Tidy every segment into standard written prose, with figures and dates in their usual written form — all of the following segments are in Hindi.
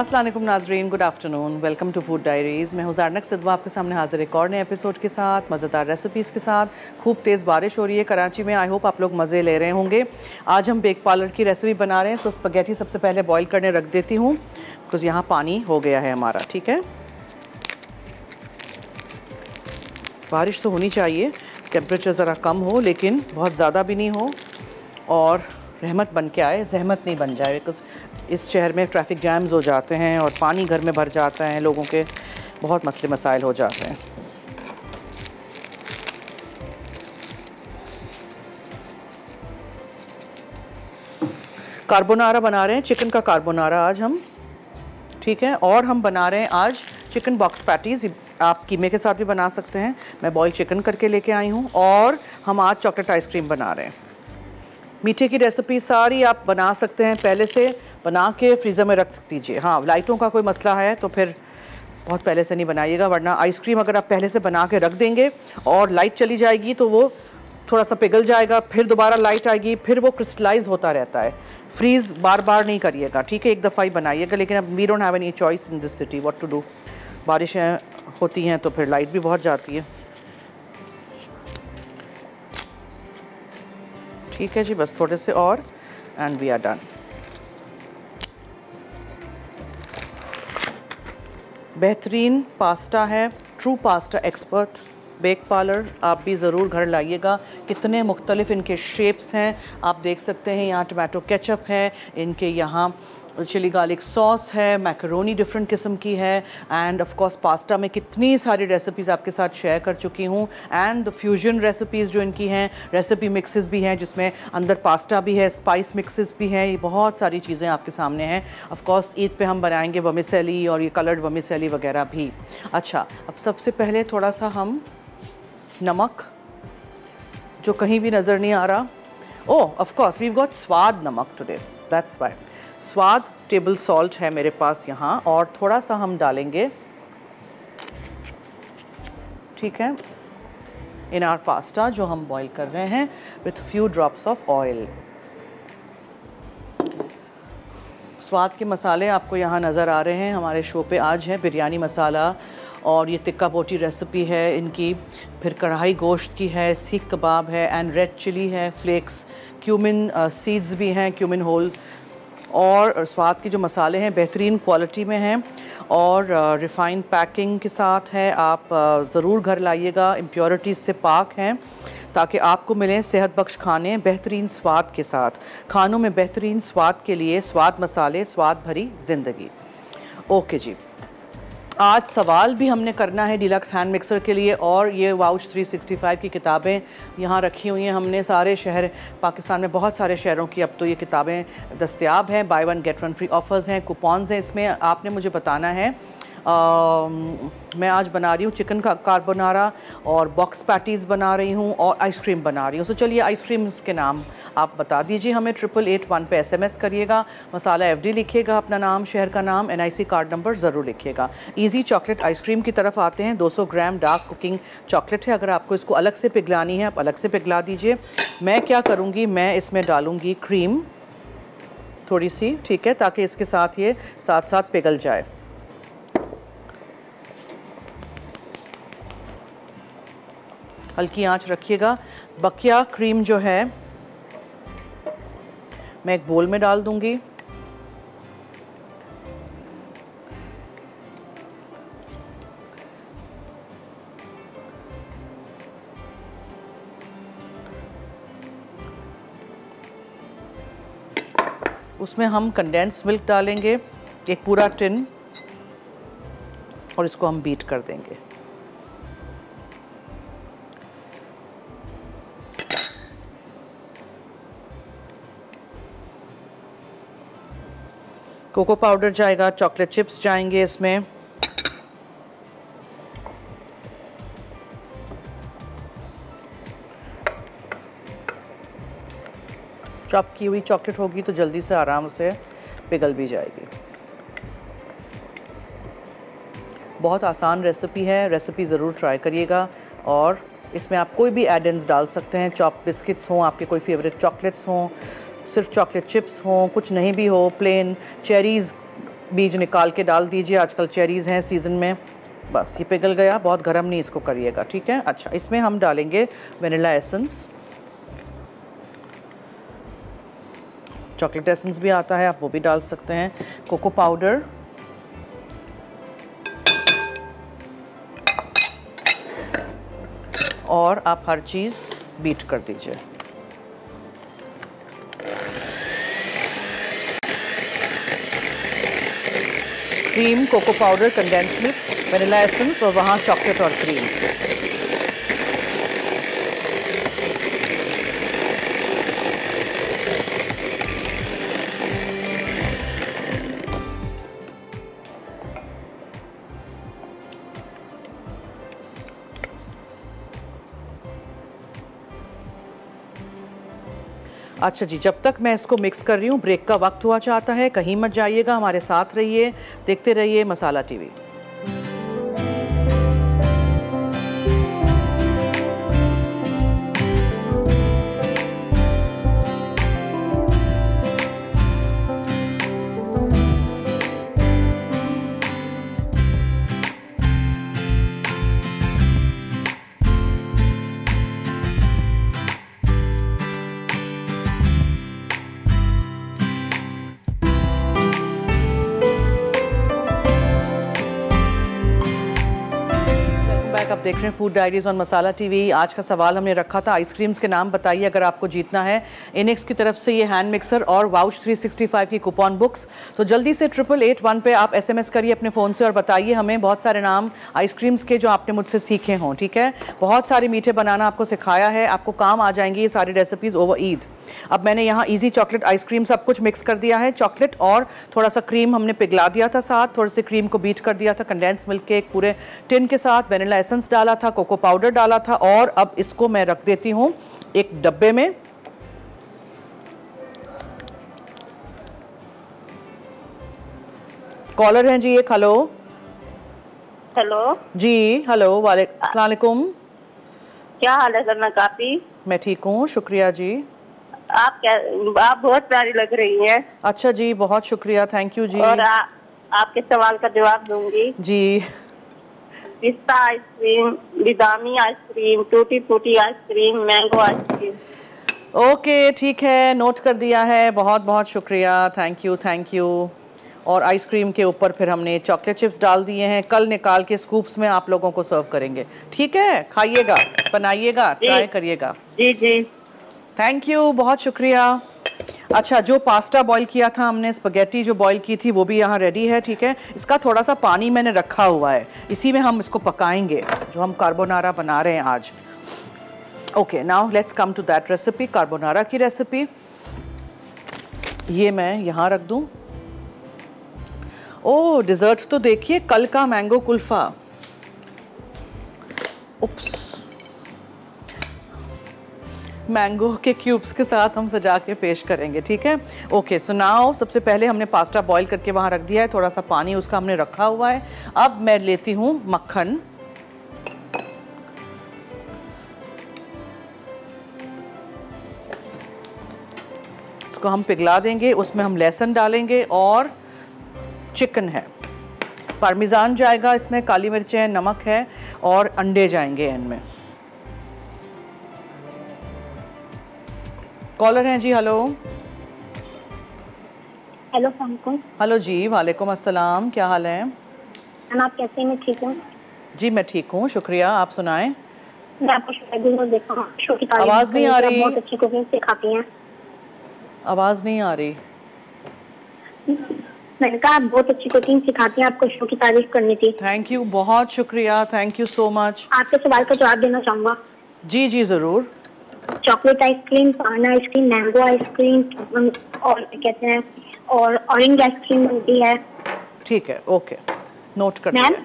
अस्सलाम वालेकुम नाज़रीन, good afternoon, welcome to food diaries. मैं हूँ ज़ारनक सिद्दवा आपके सामने हाजिर एक और नए एपिसोड के साथ, मज़ेदार रेसिपीज़ के साथ। खूब तेज़ बारिश हो रही है कराची में, आई होप आप लोग मज़े ले रहे होंगे। आज हम बेक पार्लर की रेसिपी बना रहे हैं। सो स्पगेटी सबसे पहले बॉईल करने रख देती हूँ, बिकॉज़ यहाँ पानी हो गया है हमारा। ठीक है, बारिश तो होनी चाहिए, टेम्परेचर ज़रा कम हो लेकिन बहुत ज़्यादा भी नहीं हो, और रहमत बन के आए, जहमत नहीं बन जाए। बिकॉज़ इस शहर में ट्रैफिक जैम्स हो जाते हैं और पानी घर में भर जाता है, लोगों के बहुत मसले मसाइल हो जाते हैं। कार्बोनारा बना रहे हैं, चिकन का कार्बोनारा आज हम। ठीक है, और हम बना रहे हैं आज चिकन बॉक्स पैटीज़। आप कीमे के साथ भी बना सकते हैं, मैं बॉयल चिकन करके लेके आई हूँ। और हम आज चॉकलेट आइसक्रीम बना रहे हैं। मीठे की रेसिपी सारी आप बना सकते हैं, पहले से बना के फ्रीज़र में रख दीजिए। हाँ, लाइटों का कोई मसला है तो फिर बहुत पहले से नहीं बनाइएगा, वरना आइसक्रीम अगर आप पहले से बना के रख देंगे और लाइट चली जाएगी तो वो थोड़ा सा पिघल जाएगा, फिर दोबारा लाइट आएगी, फिर वो क्रिस्टलाइज होता रहता है। फ्रीज़ बार बार नहीं करिएगा, ठीक है, एक दफ़ा ही बनाइएगा। लेकिन अब we don't have any choice in this city, what to do. बारिशें होती हैं तो फिर लाइट भी बहुत जाती है। ठीक है जी, बस थोड़े से और एंड वी आर डन। बेहतरीन पास्ता है, true pasta expert Bake Parlour, आप भी ज़रूर घर लाइएगा। कितने मुख्तलिफ इनके शेप्स हैं आप देख सकते हैं। यहाँ टमाटो केचप है, इनके यहाँ चिली गार्लिक सॉस है, मैकरोनी डिफरेंट किस्म की है, एंड ऑफ कोर्स पास्ता में कितनी सारी रेसिपीज़ आपके साथ शेयर कर चुकी हूँ। एंड फ्यूजन रेसिपीज़ जो इनकी हैं, रेसिपी मिक्सेस भी हैं जिसमें अंदर पास्ता भी है, स्पाइस मिक्सेस भी हैं, ये बहुत सारी चीज़ें आपके सामने हैं। ऑफ कोर्स ईद पे हम बनाएंगे वर्मिसेली और ये कलर्ड वर्मिसेली वगैरह भी। अच्छा, अब सबसे पहले थोड़ा सा हम नमक, जो कहीं भी नज़र नहीं आ रहा, ओह ऑफ कोर्स वी गॉट स्वाद नमक टुडे, दैट्स वाई। स्वाद टेबल सॉल्ट है मेरे पास यहाँ, और थोड़ा सा हम डालेंगे, ठीक है, इन आवर पास्ता जो हम बॉईल कर रहे हैं, with few drops of oil. स्वाद के मसाले आपको यहाँ नज़र आ रहे हैं हमारे शो पे। आज है बिरयानी मसाला, और ये तिक्का बोटी रेसिपी है इनकी, फिर कढ़ाई गोश्त की है, सीख कबाब है, एंड रेड चिली है, फ्लेक्स, क्यूमिन सीड्स भी हैं, क्यूमिन होल। और स्वाद के जो मसाले हैं बेहतरीन क्वालिटी में हैं और रिफ़ाइंड पैकिंग के साथ है। आप ज़रूर घर लाइएगा, इम्प्योरिटीज़ से पाक हैं, ताकि आपको मिलें सेहत बख्श खाने बेहतरीन स्वाद के साथ। खानों में बेहतरीन स्वाद के लिए स्वाद मसाले, स्वाद भरी ज़िंदगी। ओके जी, आज सवाल भी हमने करना है डीलक्स हैंड मिक्सर के लिए, और ये वाउच 365 की किताबें यहाँ रखी हुई हैं हमने। सारे शहर पाकिस्तान में बहुत सारे शहरों की अब तो ये किताबें दस्तयाब हैं, by one get one free offers हैं, कूपन्स हैं इसमें। आपने मुझे बताना है, मैं आज बना रही हूँ चिकन का कार्बोनारा, और बॉक्स पैटीज़ बना रही हूँ, और आइसक्रीम बना रही हूँ। सो चलिए आइसक्रीम्स के नाम आप बता दीजिए हमें। 8881 पे SMS करिएगा, मसाला FD लिखिएगा, अपना नाम, शहर का नाम, NIC कार्ड नंबर ज़रूर लिखिएगा। इजी चॉकलेट आइसक्रीम की तरफ आते हैं। 200 ग्राम डार्क कुकिंग चॉकलेट है। अगर आपको इसको अलग से पिघलानी है आप अलग से पिघला दीजिए। मैं क्या करूँगी, मैं इसमें डालूँगी क्रीम थोड़ी सी, ठीक है, ताकि इसके साथ ये साथ साथ पिघल जाए। हल्की आंच रखिएगा। बकिया क्रीम जो है मैं एक बोल में डाल दूंगी। उसमें हम कंडेंस मिल्क डालेंगे, एक पूरा टिन, और इसको हम बीट कर देंगे। कोको पाउडर जाएगा, चॉकलेट चिप्स जाएंगे इसमें, चॉप की हुई चॉकलेट होगी तो जल्दी से आराम से पिघल भी जाएगी। बहुत आसान रेसिपी है, रेसिपी ज़रूर ट्राई करिएगा। और इसमें आप कोई भी एड-इन्स डाल सकते हैं, चॉप बिस्किट्स हों, आपके कोई फेवरेट चॉकलेट्स हों, सिर्फ चॉकलेट चिप्स हों, कुछ नहीं भी हो, प्लेन चेरीज़ बीज निकाल के डाल दीजिए, आजकल चेरीज़ हैं सीज़न में। बस ये पिघल गया, बहुत गर्म नहीं इसको करिएगा, ठीक है। अच्छा, इसमें हम डालेंगे वनीला एसेंस, चॉकलेट एसेंस भी आता है, आप वो भी डाल सकते हैं, कोको पाउडर, और आप हर चीज़ बीट कर दीजिए। Cream, cocoa powder, condensed milk, vanilla essence और वहाँ चॉकलेट और क्रीम। अच्छा जी, जब तक मैं इसको मिक्स कर रही हूँ, ब्रेक का वक्त हुआ चाहता है, कहीं मत जाइएगा, हमारे साथ रहिए, देखते रहिए मसाला टीवी। आप देख रहे हैं food diaries on masala TV. आज का सवाल हमने रखा था, आइसक्रीम्स के नाम बताइए अगर आपको जीतना है। इनिक्स की तरफ से ये हैंड मिक्सर और वाउच 365 की कूपन बुक्स। तो जल्दी से 8881 पे आप SMS करिए अपने फ़ोन से और बताइए हमें बहुत सारे नाम आइसक्रीम्स के जो आपने मुझसे सीखे हों, ठीक है। बहुत सारे मीठे बनाना आपको सिखाया है, आपको काम आ जाएंगी ये सारी रेसिपीज़ ओवर ईद। अब मैंने यहाँ इजी चॉकलेट आइसक्रीम सब कुछ मिक्स कर दिया है। चॉकलेट और थोड़ा सा क्रीम हमने पिघला दिया था, साथ थोड़े से क्रीम को बीट कर दिया था कंडेंस मिल्क के एक पूरे टिन के साथ, वनीला एसेंस डाला था, कोको पाउडर डाला था, और अब इसको मैं रख देती हूँ एक डब्बे में। कॉलर हैं जी एक। हेलो हेलो जी, हेलो, वालेकुम अस्सलाम वालेकुम। क्या हाल है सर? काफी मैं ठीक हूँ, शुक्रिया जी। आप बहुत प्यारी लग रही हैं। अच्छा जी, बहुत शुक्रिया, थैंक यू जी। और आपके सवाल का जवाब दूंगी जी। पिस्ता आइसक्रीम, बादामी ice cream, tutti frutti ice cream, mango ice cream. Okay, ठीक है, नोट कर दिया है, बहुत बहुत शुक्रिया, थैंक यू थैंक यू। और आइसक्रीम के ऊपर फिर हमने चॉकलेट चिप्स डाल दिए हैं, कल निकाल के स्कूप्स में आप लोगों को सर्व करेंगे, ठीक है। खाइएगा, बनाइएगा, ट्राई करिएगा। जी जी, थैंक यू, बहुत शुक्रिया। अच्छा, जो पास्ता बॉईल किया था हमने, स्पगेटी जो बॉईल की थी, वो भी यहाँ रेडी है, ठीक है। इसका थोड़ा सा पानी मैंने रखा हुआ है, इसी में हम इसको पकाएंगे जो हम कार्बोनारा बना रहे हैं आज। Okay, now let's come to that recipe, carbonara की रेसिपी। ये मैं यहाँ रख दूँ। ओह, डिज़र्ट तो देखिए, कल का मैंगो कुल्फ़ा। उप्स, मैंगो के क्यूब्स के साथ हम सजा के पेश करेंगे, ठीक है। ओके, सो नाउ सबसे पहले हमने पास्ता बॉईल करके वहाँ रख दिया है, थोड़ा सा पानी उसका हमने रखा हुआ है। अब मैं लेती हूँ मक्खन, इसको हम पिघला देंगे, उसमें हम लहसुन डालेंगे और चिकन है, पार्मेजान जाएगा इसमें, काली मिर्चें, नमक है और अंडे जाएंगे इनमें। कॉलर हैं जी, हेलो। हेलो वालेकुम। हेलो जी, वालेकुम अस्सलाम, क्या हाल है? मैम आप कैसे हैं? मैं ठीक हूँ जी, मैं ठीक हूँ, शुक्रिया, आप सुनाएं। मैं आपको शो देखा हूँ, शो की तारीफ आवाज़ नहीं आ रही, बहुत अच्छी कुकिंग सिखाती हैं। आवाज़ नहीं आ रही। मैंने कहा आप बहुत अच्छी कुकिंग सिखाती हैं, आपको शो की तारीफ करनी थी। थैंक यू, बहुत शुक्रिया, थैंक यू सो मच। आपके सवाल का जवाब देना चाहूँगा। जी जी, ज़रूर। चॉकलेट आइसक्रीम, पान आइसक्रीम, मैंगो आइसक्रीम और कहते हैं और ऑरेंज आइसक्रीम बनती है। ठीक है, ओके, नोट कर मैम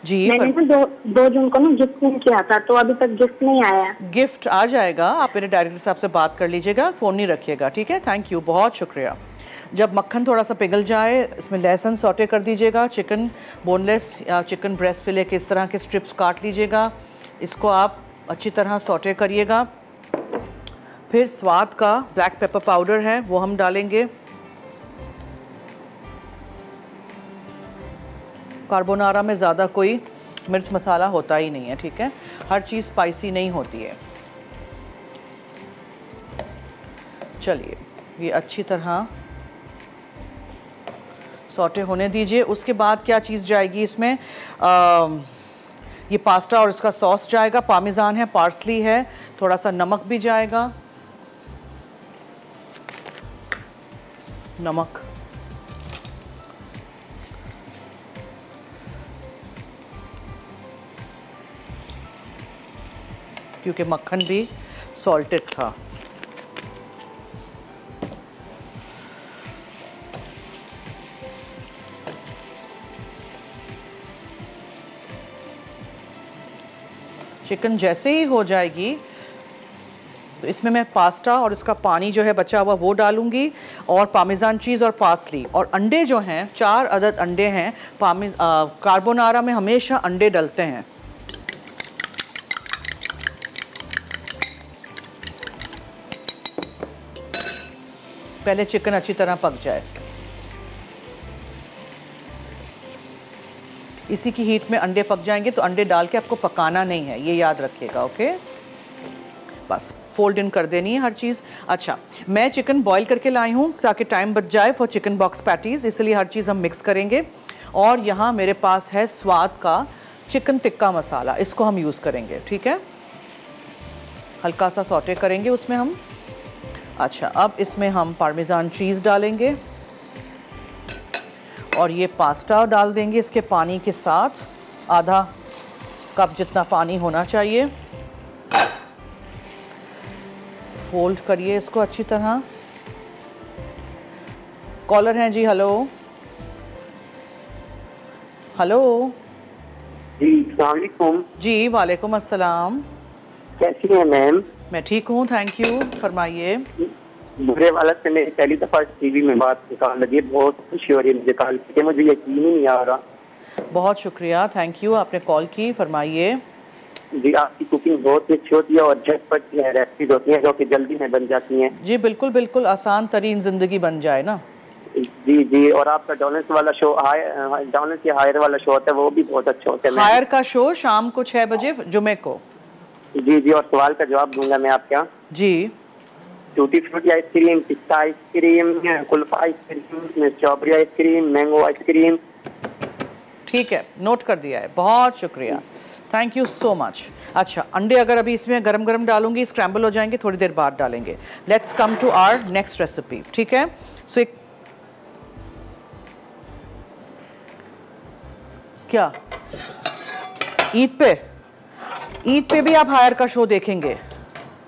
जी। मैंने ना दो जून को ना गिफ्ट किया था, तो अभी तक गिफ्ट नहीं आया। गिफ्ट आ जाएगा, आप मेरे डायरेक्टर साहब से बात कर लीजिएगा, फ़ोन नहीं रखिएगा, ठीक है। थैंक यू, बहुत शुक्रिया। जब मक्खन थोड़ा सा पिघल जाए, इसमें लहसुन सौटे कर दीजिएगा, चिकन बोनलेस या चिकन ब्रेस्ट फिले के इस तरह के स्ट्रिप्स काट लीजिएगा, इसको आप अच्छी तरह सौटे करिएगा। फिर स्वाद का ब्लैक पेपर पाउडर है वो हम डालेंगे, कार्बोनारा में ज़्यादा कोई मिर्च मसाला होता ही नहीं है, ठीक है, हर चीज़ स्पाइसी नहीं होती है। चलिए ये अच्छी तरह सौटे होने दीजिए। उसके बाद क्या चीज़ जाएगी इसमें, ये पास्ता और इसका सॉस जाएगा, पार्मेजान है, पार्सली है, थोड़ा सा नमक भी जाएगा, नमक, क्योंकि मक्खन भी सॉल्टेड था। चिकन जैसे ही हो जाएगी तो इसमें मैं पास्ता और इसका पानी जो है बचा हुआ वो डालूंगी, और पार्मेजान चीज़ और पार्सली, और अंडे जो हैं 4 अदद अंडे हैं। कार्बोनारा में हमेशा अंडे डलते हैं। पहले चिकन अच्छी तरह पक जाए। इसी की हीट में अंडे पक जाएंगे, तो अंडे डाल के आपको पकाना नहीं है, ये याद रखिएगा। ओके, बस फोल्ड इन कर देनी है हर चीज़। अच्छा, मैं चिकन बॉईल करके लाई हूँ ताकि टाइम बच जाए फॉर चिकन बॉक्स पैटीज़, इसलिए हर चीज़ हम मिक्स करेंगे। और यहाँ मेरे पास है स्वाद का चिकन टिक्का मसाला, इसको हम यूज़ करेंगे, ठीक है। हल्का सा सौटे करेंगे उसमें हम। अच्छा, अब इसमें हम पार्मेजान चीज़ डालेंगे और ये पास्ता डाल देंगे इसके पानी के साथ, आधा कप जितना पानी होना चाहिए। फोल्ड करिए इसको अच्छी तरह। कॉलर हैं जी, हेलो हेलो जी, अस्सलाम वालेकुम। जी वालेकुम अस्सलाम। कैसी हैं मैम? मैं ठीक हूँ, थैंक यू, फरमाइए। बुरे वाला से मेरी पहली दफा टीवी में बात निकाल लगी, बहुत खुशी हो रही है मुझे कॉल करके, मुझे यकीन ही नहीं आ रहा। बहुत शुक्रिया, थैंक यू, आपने कॉल की, फरमाइए। जी, आपकी कुकिंग बहुत अच्छी होती है और झटपट रेसिपीज होती हैं जो कि जल्दी में बन जाती हैं। जी बिल्कुल बिल्कुल, आसान तरीन ज़िंदगी बन जाए ना। जी जी, और आपका डॉलेंस वाला शो, डॉलेंस या हायर वाला शो होता है, वो भी बहुत अच्छा होता है। हायर का शो शाम को 6 बजे जुमे को। जी जी, और सवाल का जवाब दूंगा मैं आपके यहाँ। जी, टूटी फ्रूटी आइसक्रीम, पिस्ता ice cream, Kulfa ice cream, strawberry ice cream, mango ice cream. ठीक है, नोट कर दिया है, बहुत शुक्रिया, थैंक यू सो मच। अच्छा, अंडे अगर अभी इसमें गरम गरम डालूंगी स्क्रैम्बल हो जाएंगे, थोड़ी देर बाद डालेंगे। Let's come to our next recipe, ठीक है। सो एक क्या ईद पे भी आप हायर का शो देखेंगे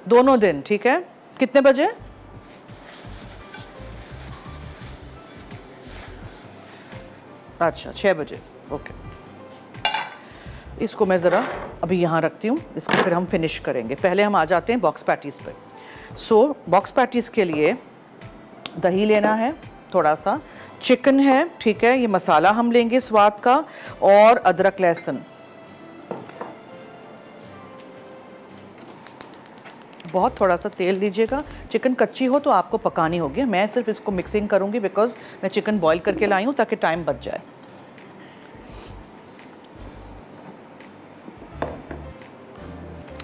दोनों दिन, ठीक है। कितने बजे? अच्छा, 6 बजे, ओके। इसको मैं ज़रा अभी यहाँ रखती हूँ, इसको फिर हम फिनिश करेंगे। पहले हम आ जाते हैं बॉक्स पैटीज़ पे। सो बॉक्स पैटीज़ के लिए दही लेना है, थोड़ा सा चिकन है, ठीक है, ये मसाला हम लेंगे स्वाद का, और अदरक लहसुन, बहुत थोड़ा सा तेल लीजिएगा। चिकन कच्ची हो तो आपको पकानी होगी, मैं सिर्फ इसको मिक्सिंग करूंगी बिकॉज मैं चिकन बॉईल करके लाई हूँ ताकि टाइम बच जाए।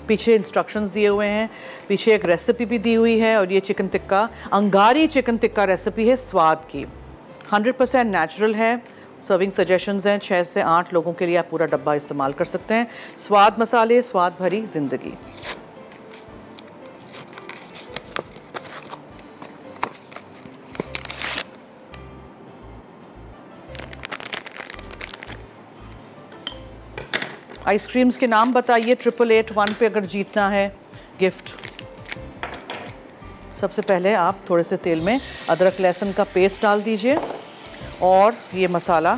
पीछे इंस्ट्रक्शंस दिए हुए हैं, पीछे एक रेसिपी भी दी हुई है, और ये chicken tikka, angari chicken tikka recipe है स्वाद की, 100% नेचुरल है। सर्विंग सजेशंस हैं, 6 से 8 लोगों के लिए आप पूरा डब्बा इस्तेमाल कर सकते हैं। स्वाद मसाले, स्वाद भरी जिंदगी। आइसक्रीम्स के नाम बताइए 8881 पे अगर जीतना है गिफ्ट। सबसे पहले आप थोड़े से तेल में अदरक लहसुन का पेस्ट डाल दीजिए और ये मसाला,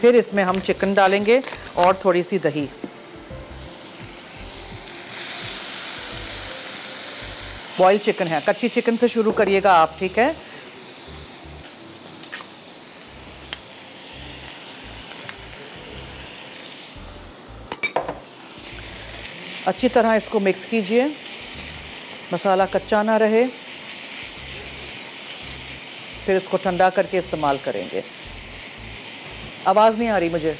फिर इसमें हम चिकन डालेंगे और थोड़ी सी दही। बॉइल्ड चिकन है, कच्ची चिकन से शुरू करिएगा आप, ठीक है। अच्छी तरह इसको मिक्स कीजिए, मसाला कच्चा ना रहे। फिर इसको ठंडा करके इस्तेमाल करेंगे। आवाज़ नहीं आ रही मुझे,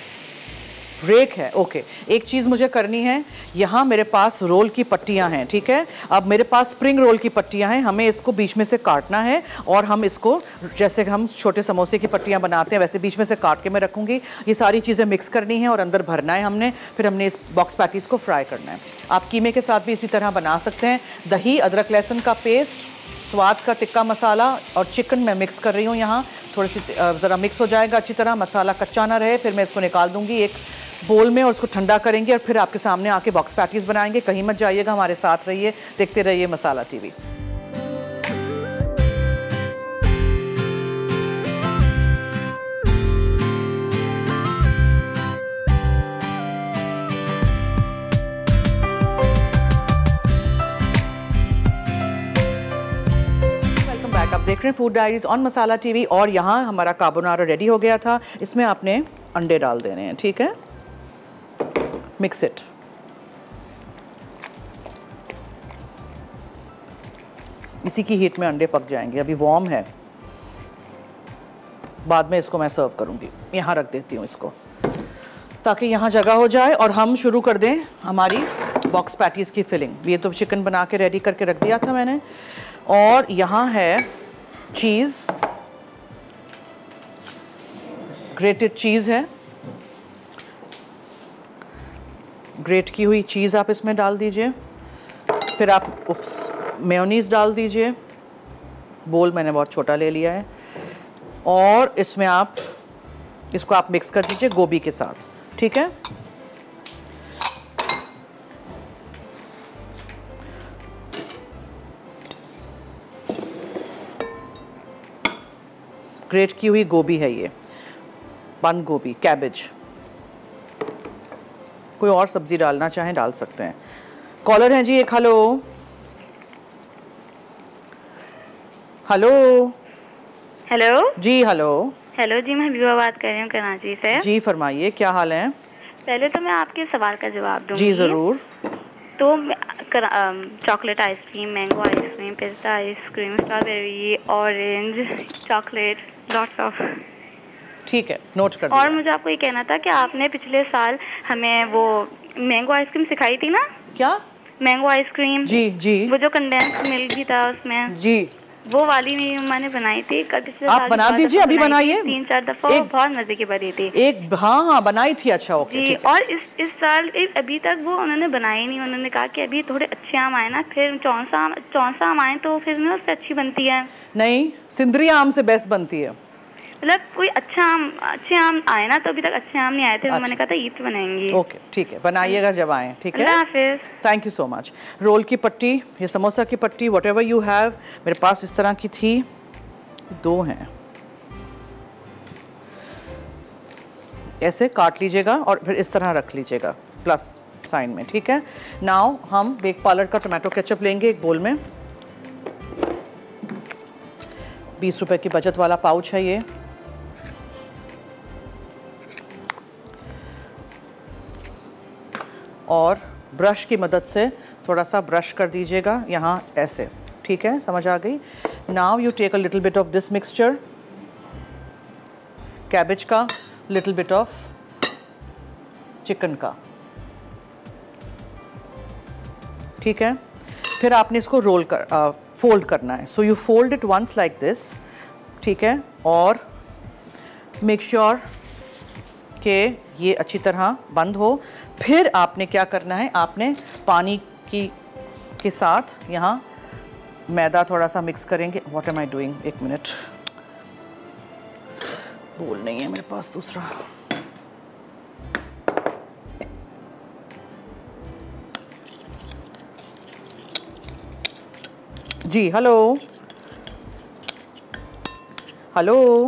ब्रेक है, ओके। एक चीज़ मुझे करनी है, यहाँ मेरे पास रोल की पट्टियाँ हैं, ठीक है। अब मेरे पास स्प्रिंग रोल की पट्टियाँ हैं, हमें इसको बीच में से काटना है और हम इसको जैसे हम छोटे समोसे की पट्टियाँ बनाते हैं वैसे बीच में से काट के मैं रखूँगी। ये सारी चीज़ें मिक्स करनी है और अंदर भरना है हमने, फिर हमने इस बॉक्स पैटीज़ को फ्राई करना है। आप कीमे के साथ भी इसी तरह बना सकते हैं। दही, अदरक लहसुन का पेस्ट, स्वाद का टिक्का मसाला और चिकन मैं मिक्स कर रही हूँ यहाँ। थोड़ी सी ज़रा मिक्स हो जाएगा अच्छी तरह, मसाला कच्चा ना रहे। फिर मैं इसको निकाल दूँगी एक बोल में और उसको ठंडा करेंगे और फिर आपके सामने आके बॉक्स पैटीज़ बनाएंगे। कहीं मत जाइएगा, हमारे साथ रहिए, देखते रहिए मसाला टीवी। आप देख रहे हैं food diaries on masala TV और यहाँ हमारा कार्बोनारा रेडी हो गया था। इसमें आपने अंडे डाल देने हैं, ठीक है। Mix it. इसी की हीट में अंडे पक जाएंगे, अभी वार्म है, बाद में इसको मैं सर्व करूंगी। यहाँ रख देती हूँ इसको ताकि यहाँ जगह हो जाए और हम शुरू कर दें हमारी बॉक्स पैटीज़ की फिलिंग। ये तो चिकन बना के रेडी करके रख दिया था मैंने। और यहाँ है चीज़, ग्रेटेड चीज़ है, ग्रेट की हुई चीज़ आप इसमें डाल दीजिए। फिर आप मेयोनीज़ डाल दीजिए, बोल मैंने बहुत छोटा ले लिया है। और इसमें आप इसको आप मिक्स कर दीजिए गोभी के साथ, ठीक है। ग्रेट की हुई गोभी है ये, बंद गोभी, कैबेज। कोई और सब्जी डालना चाहें डाल सकते हैं। कॉलर हैं जी एक। हेलो हेलो हेलो जी, हेलो हेलो जी, मैं हबीबा बात कर रही हूँ कराची से। जी फरमाइए, क्या हाल है? पहले तो मैं आपके सवाल का जवाब दूंगी। जी ज़रूर। तो चॉकलेट आइसक्रीम, मैंगो आइसक्रीम, पिस्ता ice cream, strawberry, orange, chocolate, lots of. ठीक है, नोट कर दिया। और मुझे आपको ये कहना था कि आपने पिछले साल हमें वो मैंगो आइसक्रीम सिखाई थी ना। क्या? Mango ice cream. जी जी। वो जो कंडेंस मिल्क भी था उसमें। जी, वो वाली मैंने बनाई थी कल पिछले आप साल। बना दीजिए, अभी बनाइए। 3-4 दफा बहुत मजे की बनी थी। एक हाँ बनाई थी। अच्छा ओके जी। और इस साल अभी तक वो उन्होंने बनाई नहीं। उन्होंने कहा कि अभी थोड़े अच्छे आम आए ना, फिर चौंसा आम आए तो फिर ना उससे अच्छी बनती है। नहीं, सिंदरी आम से बेस्ट बनती है। मतलब कोई अच्छे आम आए ना, तो अभी तक अच्छे आम नहीं आए थे। मैंने कहा था ईद पे बनाएंगे। ओके ठीक है, बनाइएगा जब आए, ठीक है। अल्लाह हाफिज़। Thank you so much. Roll की पट्टी, ये समोसा की पट्टी, वट एवर यू हैव, मेरे पास इस तरह की थी, 2 हैं। ऐसे काट लीजिएगा और फिर इस तरह रख लीजिएगा प्लस साइन में, ठीक है। नाउ हम बेक पार्लर का टोमेटो केचप लेंगे एक बोल में। 20 रुपए की बचत वाला पाउच है ये। और ब्रश की मदद से थोड़ा सा ब्रश कर दीजिएगा यहाँ ऐसे, ठीक है, समझ आ गई। Now you take a little bit of this mixture, cabbage का, लिटिल बिट ऑफ चिकन का, ठीक है। फिर आपने इसको रोल कर फोल्ड करना है। So you fold it once like this, ठीक है। और मेक श्योर कि ये अच्छी तरह बंद हो। फिर आपने क्या करना है, आपने पानी के साथ यहाँ मैदा थोड़ा सा मिक्स करेंगे। व्हाट एम आई डूइंग, एक मिनट, बोल नहीं है मेरे पास दूसरा। जी हेलो हेलो।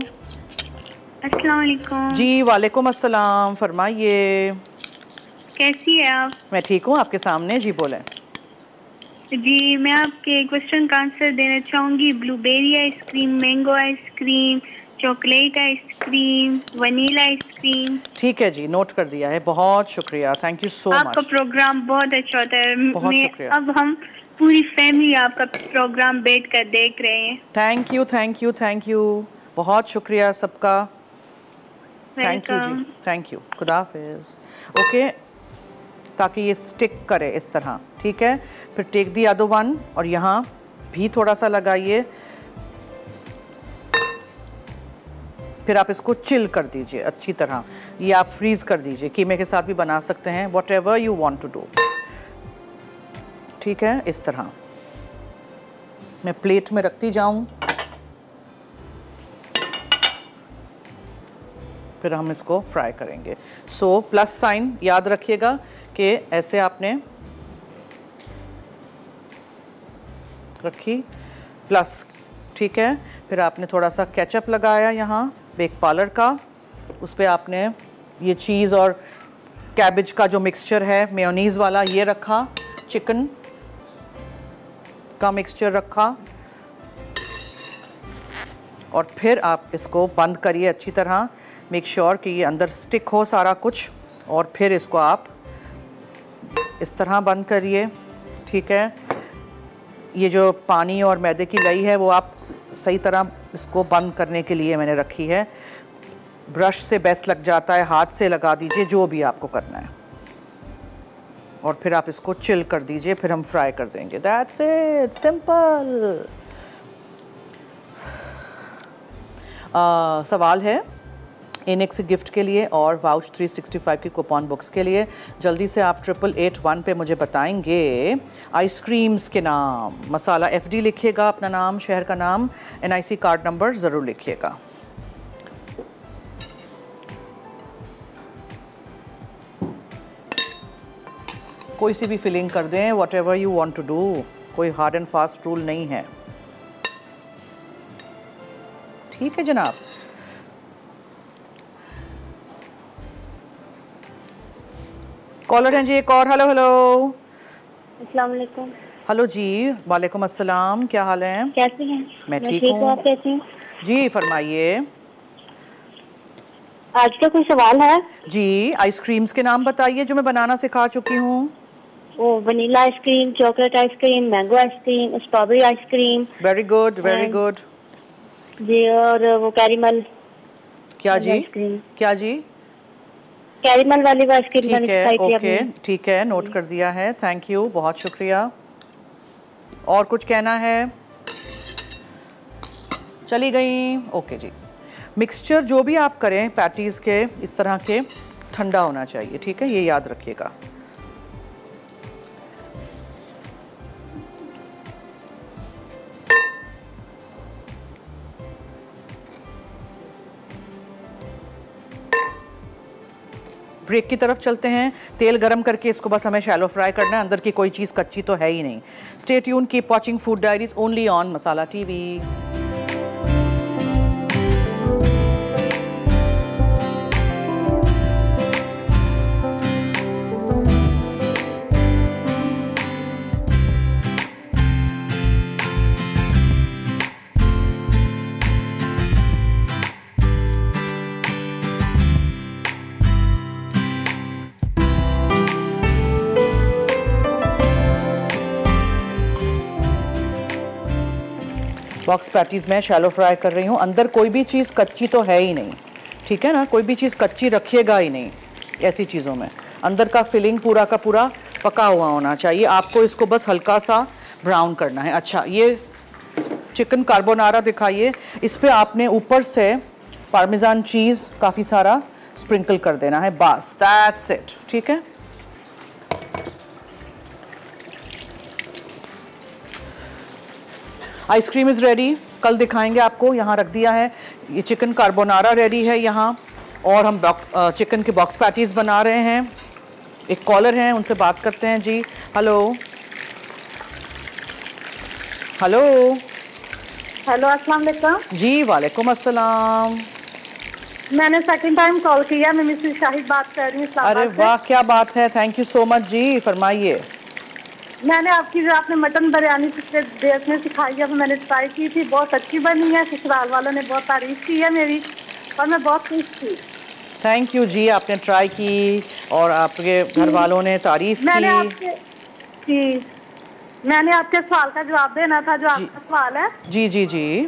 अस्सलाम वालेकुम। जी वालेकुम अस्सलाम, फरमाइए। कैसी है आप? मैं ठीक हूँ, आपके सामने। जी बोलें। जी, मैं आपके क्वेश्चन का आंसर देना चाहूँगी। Blueberry ice cream, mango ice cream, chocolate ice cream, vanilla ice cream. ठीक है जी, नोट कर दिया है, बहुत शुक्रिया, थैंक यू सो मच। आपका प्रोग्राम बहुत अच्छा होता है। बहुत शुक्रिया। अब हम पूरी फैमिली आपका प्रोग्राम बैठ कर देख रहे हैं। Thank you, thank you, thank you, बहुत शुक्रिया सबका। थैंक यू जी, थैंक यू, खुदा हाफिज़। ओके, ताकि ये स्टिक करे इस तरह, ठीक है। फिर टेक दी अदर वन, और यहाँ भी थोड़ा सा लगाइए। फिर आप इसको चिल कर दीजिए अच्छी तरह। ये आप फ्रीज कर दीजिए, कीमे के साथ भी बना सकते हैं, whatever you want to do, ठीक है। इस तरह मैं प्लेट में रखती जाऊं, फिर हम इसको फ्राई करेंगे। सो प्लस साइन याद रखिएगा कि ऐसे आपने रखी प्लस, ठीक है। फिर आपने थोड़ा सा केचप लगाया यहाँ बेक पार्लर का, उस पर आपने ये चीज़ और कैबेज का जो मिक्सचर है मेयोनीज़ वाला ये रखा, चिकन का मिक्सचर रखा, और फिर आप इसको बंद करिए अच्छी तरह। मेक श्योर कि ये अंदर स्टिक हो सारा कुछ, और फिर इसको आप इस तरह बंद करिए, ठीक है। ये जो पानी और मैदे की लई है वो आप सही तरह इसको बंद करने के लिए मैंने रखी है। ब्रश से बेस्ट लग जाता है, हाथ से लगा दीजिए, जो भी आपको करना है, और फिर आप इसको चिल कर दीजिए, फिर हम फ्राई कर देंगे। That's it, simple. सवाल है इनेक्स गिफ्ट के लिए और वाउच 365 की कूपन बुक्स के लिए। जल्दी से आप 8881 पे मुझे बताएंगे आइसक्रीम्स के नाम। मसाला FD लिखिएगा, अपना नाम, शहर का नाम, NIC कार्ड नंबर ज़रूर लिखिएगा। कोई सी भी फिलिंग कर दें, whatever you want to do, कोई हार्ड एंड फास्ट रूल नहीं है, ठीक है जनाब। कॉलर हैं जी एक और। हेलो हेलो, अस्सलाम वालेकुम। हेलो जी, वालेकुम अस्सलाम, क्या हाल है? कैसे हैं? मैं ठीक हूँ। आप कैसी हैं? जी फरमाइए। आज का कोई सवाल है? जी, आइसक्रीम्स के नाम बताइए जो मैं बनाना सिखा चुकी हूँ। वो vanilla ice cream, chocolate ice cream, mango ice cream, strawberry ice cream. Very good, very good जी, और वो कैरीमल। क्या जी? आइसक्रीम, क्या जी? कैरीमल वाली वो आइसक्रीम ठीक है, ओके, ठीक है, नोट कर दिया है, थैंक यू, बहुत शुक्रिया। और कुछ कहना है? चली गई, ओके जी। मिक्सचर जो भी आप करें पैटीज़ के इस तरह के, ठंडा होना चाहिए, ठीक है, ये याद रखिएगा। ब्रेक की तरफ चलते हैं। तेल गरम करके इसको बस हमें शैलो फ्राई करना है, अंदर की कोई चीज़ कच्ची तो है ही नहीं। Stay tune, keep watching food diaries only on masala TV। Box patties में शैलो फ्राई कर रही हूँ, अंदर कोई भी चीज़ कच्ची तो है ही नहीं, ठीक है ना, कोई भी चीज़ कच्ची रखिएगा ही नहीं ऐसी चीज़ों में। अंदर का फिलिंग पूरा का पूरा पका हुआ होना चाहिए। आपको इसको बस हल्का सा ब्राउन करना है। अच्छा, ये चिकन कार्बोनारा दिखाइए, इस पर आपने ऊपर से पार्मेजान चीज़ काफ़ी सारा स्प्रिंकल कर देना है, बस दैट्स इट, ठीक है। आइसक्रीम इज़ रेडी, कल दिखाएंगे आपको। यहाँ रख दिया है, ये चिकन कार्बोनारा रेडी है यहाँ, और हम चिकन के बॉक्स पैटीज़ बना रहे हैं। एक कॉलर हैं, उनसे बात करते हैं जी। हेलो हेलो हेलो, अस्सलाम वालेकुम। जी वालेकुम अस्सलाम। मैंने सेकंड टाइम कॉल किया, मैं मिसेस शाहिद बात कर रही हूँ। अरे वाह, क्या बात है, थैंक यू सो मच जी, फरमाइए। मैंने आपकी जो आपने मटन बिरयानी पिछले देश में सिखाई है, मैंने ट्राई की थी, बहुत अच्छी बनी है। ससुराल वालों ने बहुत तारीफ की है मेरी, और मैं बहुत खुश थी। थैंक यू जी, आपने ट्राई की और आपके घर वालों ने तारीफ मैंने की। आपके जी मैंने आपके सवाल का जवाब देना था, जो आपका सवाल है। जी जी जी।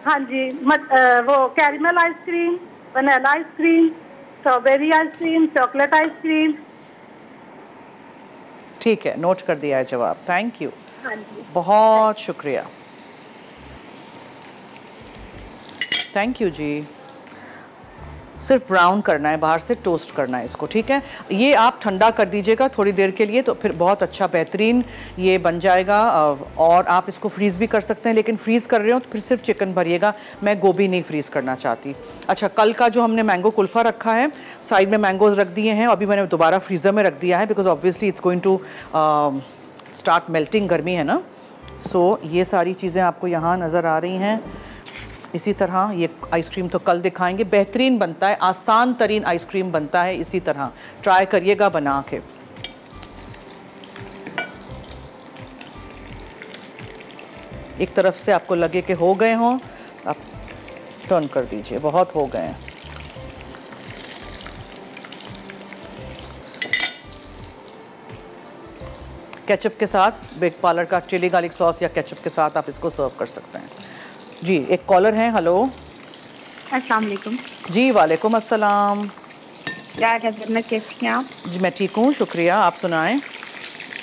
हाँ जी, वो caramel ice cream, vanilla ice cream, strawberry ice cream, chocolate ice cream. ठीक है, नोट कर दिया है जवाब। थैंक यू, हाँ जी, बहुत शुक्रिया। थैंक यू जी। सिर्फ ब्राउन करना है, बाहर से टोस्ट करना है इसको, ठीक है। ये आप ठंडा कर दीजिएगा थोड़ी देर के लिए, तो फिर बहुत अच्छा बेहतरीन ये बन जाएगा। और आप इसको फ्रीज़ भी कर सकते हैं, लेकिन फ्रीज़ कर रहे हो तो फिर सिर्फ चिकन भरिएगा, मैं गोभी नहीं फ्रीज़ करना चाहती। अच्छा, कल का जो हमने मैंगो कुल्फ़ा रखा है, साइड में मैंगोज़ रख दिए हैं, अभी मैंने दोबारा फ्रीज़र में रख दिया है, because obviously it's going to start melting, गर्मी है ना। सो ये सारी चीज़ें आपको यहाँ नज़र आ रही हैं। इसी तरह ये आइसक्रीम तो कल दिखाएंगे, बेहतरीन बनता है, आसान तरीन आइसक्रीम बनता है। इसी तरह ट्राई करिएगा बना के। एक तरफ से आपको लगे कि हो गए हों, आप टर्न कर दीजिए, बहुत हो गए हैं। केचप के साथ, बेक पार्लर का चिली गार्लिक सॉस या केचप के साथ आप इसको सर्व कर सकते हैं। जी, एक कॉलर है। हेलो, अस्सलाम वालेकुम। जी वालेकुम अस्सलाम। क्या में कैसी हैं आप? जी मैं ठीक हूँ, शुक्रिया। आप सुनाएं।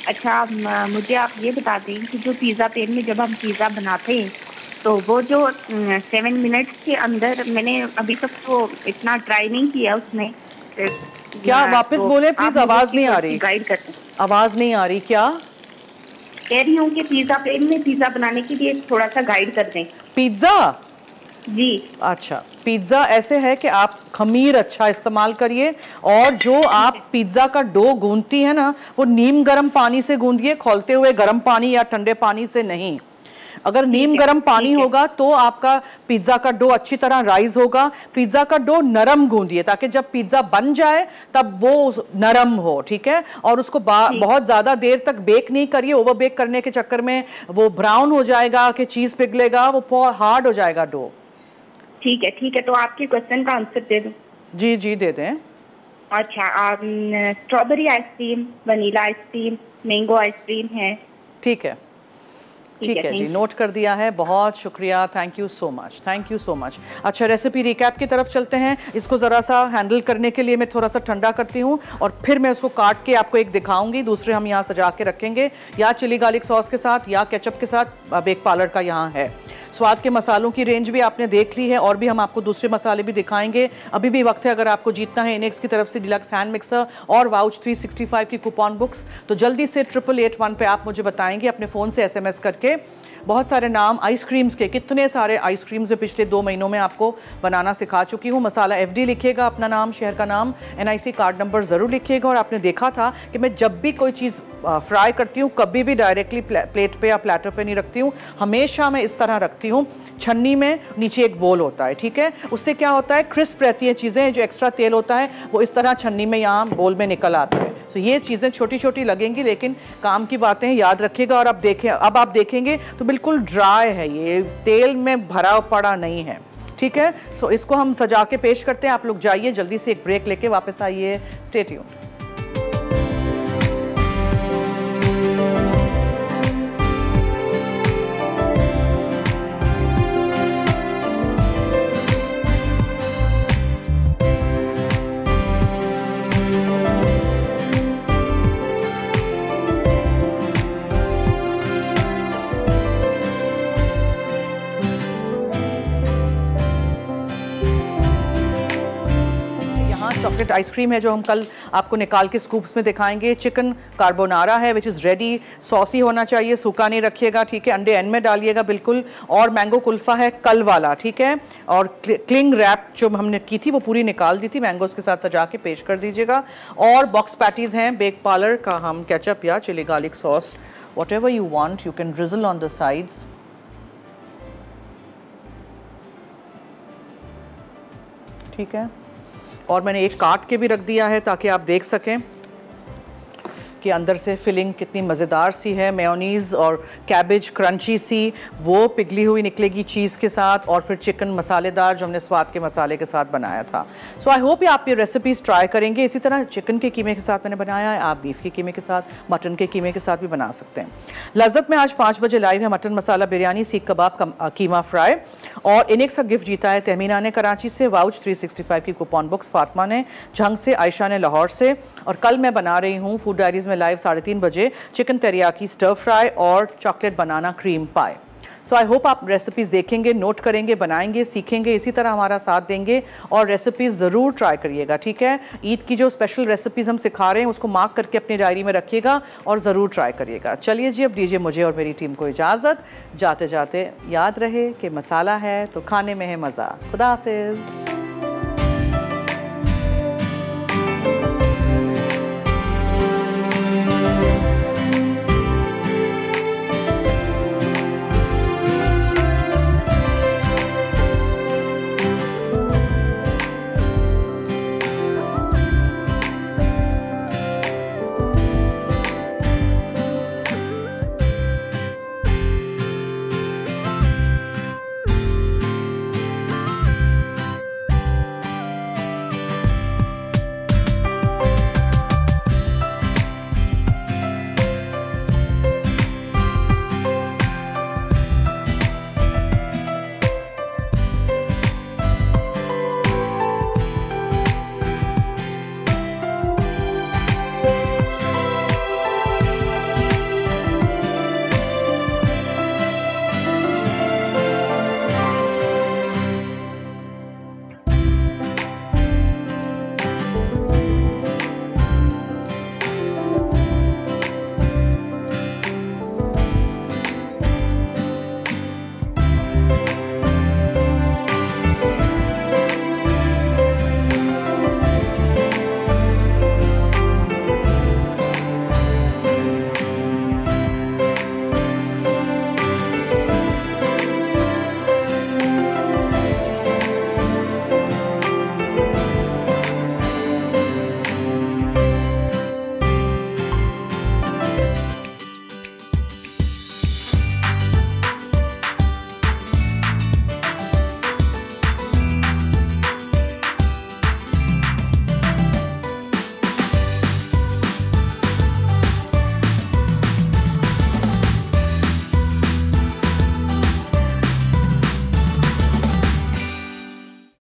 अच्छा, मुझे आप ये बता दें कि जो पिज़्ज़ा पेन में जब हम पिज़्ज़ा बनाते हैं, तो वो जो 7 मिनट्स के अंदर, मैंने अभी तक तो इतना ट्राई नहीं किया उसमें। क्या वापस बोले प्लीज, आवाज़ नहीं आ रही। गाइड करते हैं। आवाज़ नहीं आ रही। क्या कह रही हूँ कि पिज़्ज़ा पेन में पिज़्ज़ा बनाने के लिए थोड़ा सा गाइड कर दें। पिज़्ज़ा? जी। अच्छा, पिज़्ज़ा ऐसे है कि आप खमीर अच्छा इस्तेमाल करिए, और जो आप पिज़्ज़ा का डो गूंदती है ना, वो नीम गर्म पानी से गूंदिए, खौलते हुए गर्म पानी या ठंडे पानी से नहीं। अगर नीम गर्म पानी होगा तो आपका पिज्जा का डो अच्छी तरह राइज होगा। पिज्जा का डो नरम गूंदिए, ताकि जब पिज्जा बन जाए तब वो नरम हो, ठीक है। और उसको बहुत ज्यादा देर तक बेक नहीं करिए, ओवर बेक करने के चक्कर में वो ब्राउन हो जाएगा कि चीज पिघलेगा, वो बहुत हार्ड हो जाएगा डो। ठीक है, ठीक है। तो आपके क्वेश्चन का आंसर दे दूं? जी जी दे दें। अच्छा, आप strawberry ice cream, vanilla ice cream, mango ice cream है। ठीक है, ठीक है जी, नोट कर दिया है। बहुत शुक्रिया, thank you so much, thank you so much. अच्छा, रेसिपी रिकैप की तरफ चलते हैं। इसको ज़रा सा हैंडल करने के लिए मैं थोड़ा सा ठंडा करती हूँ, और फिर मैं उसको काट के आपको एक दिखाऊंगी। दूसरे हम यहाँ सजा के रखेंगे, या चिली गार्लिक सॉस के साथ या केचप के साथ। बेक पार्लर का यहाँ है। स्वाद के मसालों की रेंज भी आपने देख ली है, और भी हम आपको दूसरे मसाले भी दिखाएंगे। अभी भी वक्त है, अगर आपको जीतना है इनेक्स की तरफ से डिलक्स हैंड मिक्सर और वाउच 365 की कूपन बुक्स, तो जल्दी से 8881 पे आप मुझे बताएंगे अपने फ़ोन से SMS करके। बहुत सारे नाम आइसक्रीम्स के, कितने सारे आइसक्रीम्स पिछले 2 महीनों में आपको बनाना सिखा चुकी हूँ। मसाला FD लिखिएगा, अपना नाम, शहर का नाम, NIC कार्ड नंबर ज़रूर लिखिएगा। और आपने देखा था कि मैं जब भी कोई चीज़ फ्राई करती हूँ, कभी भी डायरेक्टली प्लेट पे या प्लेटर पे नहीं रखती हूँ, हमेशा मैं इस तरह रखती हूँ। छन्नी में नीचे एक बोल होता है, ठीक है। उससे क्या होता है, क्रिस्प रहती है चीज़ें, जो एक्स्ट्रा तेल होता है वो इस तरह छन्नी में यहाँ बोल में निकल आता है। तो ये चीज़ें छोटी छोटी लगेंगी, लेकिन काम की बातें याद रखिएगा। और अब आप देखेंगे तो बिल्कुल ड्राई है, ये तेल में भरा पड़ा नहीं है, ठीक है। सो इसको हम सजा के पेश करते हैं। आप लोग जाइए, जल्दी से एक ब्रेक लेके वापस आइए। Stay tuned. चॉकलेट आइसक्रीम है जो हम कल आपको निकाल के स्कूप्स में दिखाएंगे। चिकन कार्बोनारा है विच इज़ रेडी, सॉसी होना चाहिए, सूखा नहीं रखिएगा, ठीक है। अंडे एंड में डालिएगा बिल्कुल। और मैंगो कुल्फ़ा है कल वाला, ठीक है। और क्लिंग रैप जो हमने की थी वो पूरी निकाल दी थी, मैंगोज़ के साथ सजा के पेश कर दीजिएगा। और बॉक्स पैटीज़ हैं बेक पार्लर का, हम केचप या chilli garlic sauce, whatever you want, you can drizzle on the sides. ठीक है। और मैंने एक काट के भी रख दिया है ताकि आप देख सकें। कि अंदर से फिलिंग कितनी मज़ेदार सी है, मेयोनीज़ और कैबेज क्रंची सी वो पिघली हुई निकलेगी चीज़ के साथ, और फिर चिकन मसालेदार जो हमने स्वाद के मसाले के साथ बनाया था। सो आई होप आप ये रेसिपीज़ ट्राई करेंगे। इसी तरह चिकन के कीमे के साथ मैंने बनाया है, आप बीफ के कीमे के साथ, मटन के कीमे के साथ भी बना सकते हैं। लज़्ज़त में आज 5 बजे लाइव है मटन मसाला बिरयानी, सीख कबाब, कीमा फ्राई, और इनेक सा गिफ्ट जीता है तहमीना ने कराची से, वाउच 365 की कूपन बुक्स फातिमा ने झंग से, आयशा ने लाहौर से, और कल मैं बना रही हूँ फूड डायरीज में लाइव 3:30 बजे चिकन तेरियाकी स्टर फ्राई और chocolate banana cream pi. So I hope आप रेसिपीज़ देखेंगे, नोट करेंगे, बनाएंगे, सीखेंगे, इसी तरह हमारा साथ देंगे और रेसिपीज़ ज़रूर ट्राई करिएगा, ठीक है। ईद की जो स्पेशल रेसिपीज़ हम सिखा रहे हैं उसको मार्क करके अपनी डायरी में रखिएगा और ज़रूर ट्राई करिएगा। चलिए जी, अब दीजिए मुझे और मेरी टीम को इजाज़त। जाते जाते याद रहे कि मसाला है तो खाने में है मज़ा। खुदा हाफिज़।